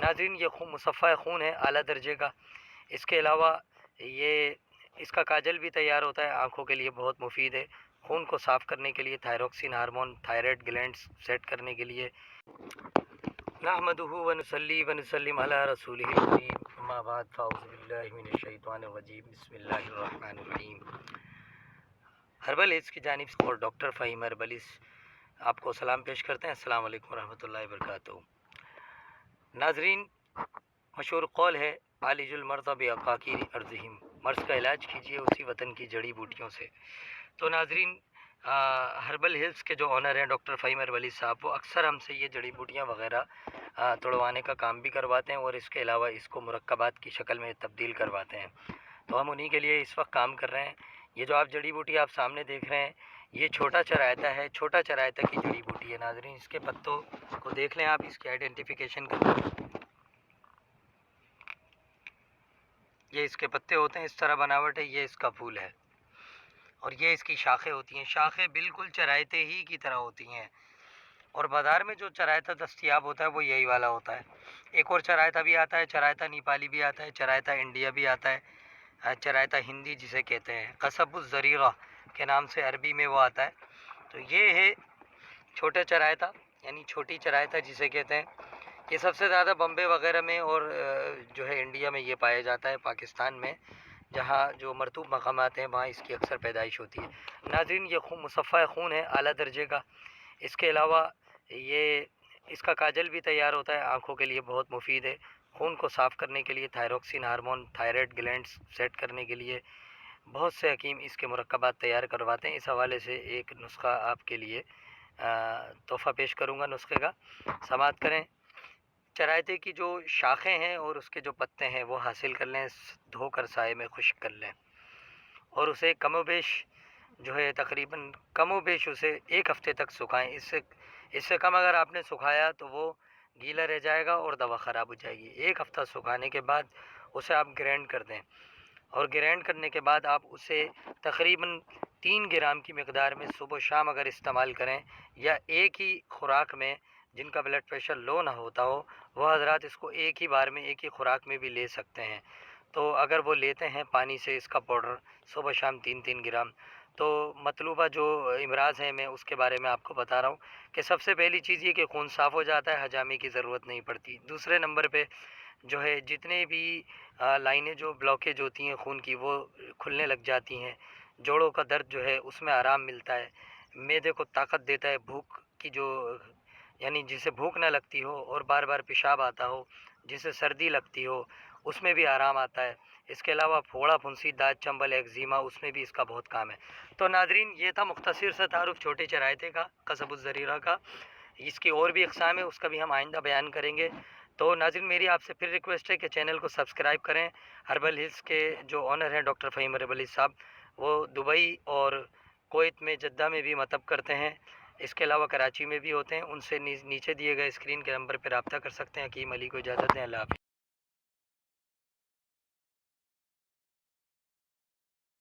नाज़रीन ये खून मुसफ़्फ़ा खून है आला दर्जे का। इसके अलावा ये इसका काजल भी तैयार होता है, आँखों के लिए बहुत मुफीद है। खून को साफ़ करने के लिए, thyroxine hormone, thyroid glands set करने के लिए। नहमदुहु व नुसल्ली व नुसल्लिम अला रसूलिहिल करीम, अम्मा बाद फ़अऊज़ु बिल्लाहि मिनश शैतानिर रजीम, बिस्मिल्लाहिर रहमानिर रहीम। हर्बल हेल्थ की जानिब से और डॉक्टर फ़हीम हर्बलिस आपको सलाम पेश करते हैं। अस्सलाम वालेकुम रहमतुल्लाहि व बरकातुहू। नाज़रीन, मशहूर कौल है आलिजुल मर्ज़ा बिअक़ाक़ीर अर्ज़िहिम, मर्ज़ का इलाज कीजिए उसी वतन की जड़ी बूटियों से। तो नाज़रीन, हर्बल हिल्स के जो ऑनर हैं डॉक्टर फ़हीम हर्बली साहब, वो अक्सर हमसे ये जड़ी बूटियाँ वग़ैरह तोड़वाने का काम भी करवाते हैं और इसके अलावा इसको मुरक्कबात की शक्ल में तब्दील करवाते हैं। तो हम उन्हीं के लिए इस वक्त काम कर रहे हैं। ये जो आप जड़ी बूटी आप सामने देख रहे हैं, ये छोटा चरायता है, छोटा चरायता की जड़ी बूटी है। नाज़रीन, इसके पत्तों को देख लें आप, इसकी आइडेंटिफिकेशन करें। ये इसके पत्ते होते हैं, इस तरह बनावट है। ये इसका फूल है और ये इसकी शाखें होती हैं। शाखें बिल्कुल चरायते ही की तरह होती हैं और बाज़ार में जो चरायता दस्तयाब होता है वो यही वाला होता है। एक और चरायता भी आता है, चरायता नेपाली भी आता है, चरायता इंडिया भी आता है, चरायता हिंदी जिसे कहते हैं, कसबुज़ ज़रीरा के नाम से अरबी में वो आता है। तो ये है छोटे चरायता, यानी छोटी चरायता जिसे कहते हैं। ये सबसे ज़्यादा बम्बे वगैरह में और जो है इंडिया में ये पाया जाता है, पाकिस्तान में जहाँ जो मरतूब मकामात हैं वहाँ इसकी अक्सर पैदाइश होती है। नाज़रीन, ये खून मुसफ़्फ़ा खून है आला दर्जे का। इसके अलावा ये इसका काजल भी तैयार होता है, आँखों के लिए बहुत मुफीद है। खून को साफ़ करने के लिए, thyroxine hormone, thyroid glands set करने के लिए बहुत से हकीम इसके मुरक्कबात तैयार करवाते हैं। इस हवाले से एक नुस्खा आपके लिए तोहफ़ा पेश करूँगा। नुस्खे का समाअत करें। चरायते की जो शाखें हैं और उसके जो पत्ते हैं वो हासिल कर लें, धोकर साए में खुश्क कर लें और उसे कमोबेश जो है तकरीबन कमोबेश उसे एक हफ़्ते तक सुखाएं। इससे कम अगर आपने सुखाया तो वो गीला रह जाएगा और दवा ख़राब हो जाएगी। एक हफ़्ता सुखाने के बाद उसे आप ग्राइंड कर दें और ग्राइंड करने के बाद आप उसे तकरीबन 3 ग्राम की मकदार में सुबह शाम अगर इस्तेमाल करें, या एक ही खुराक में, जिनका ब्लड प्रेशर लो ना होता हो वह हज़रात इसको एक ही बार में एक ही खुराक में भी ले सकते हैं। तो अगर वो लेते हैं पानी से इसका पाउडर सुबह शाम 3-3 ग्राम, तो मतलूबा जो इमराज़ है मैं उसके बारे में आपको बता रहा हूँ कि सबसे पहली चीज़ ये कि खून साफ़ हो जाता है, हजामे की ज़रूरत नहीं पड़ती। दूसरे नंबर पे जो है जितने भी लाइनें जो ब्लॉकेज होती हैं खून की वो खुलने लग जाती हैं। जोड़ों का दर्द जो है उसमें आराम मिलता है। मैदे को ताकत देता है। भूख की जो, यानी जिसे भूख ना लगती हो और बार बार पेशाब आता हो, जिसे सर्दी लगती हो, उसमें भी आराम आता है। इसके अलावा फोड़ा फुंसी, दाँत चंबल, एक्जिमा, उसमें भी इसका बहुत काम है। तो नाज़रीन, ये था मुख्तसर सा तारुफ छोटे चरायते का, कसबुज़ ज़रीरा का। इसकी और भी अक़साम है, उसका भी हम आइंदा बयान करेंगे। तो नाज़रीन, मेरी आपसे फिर रिक्वेस्ट है कि चैनल को सब्सक्राइब करें। हर्बल हिल्स के जो ऑनर हैं डॉक्टर फ़हीम हर्बली साहब, वो दुबई और कुवैत में, जद्दा में भी मतब करते हैं। इसके अलावा कराची में भी होते हैं। उनसे नीचे दिए गए स्क्रीन के नंबर पर रब्ता कर सकते हैं। हकीम अली को इजाज़त दें। अल्लाह हाफ़िज़।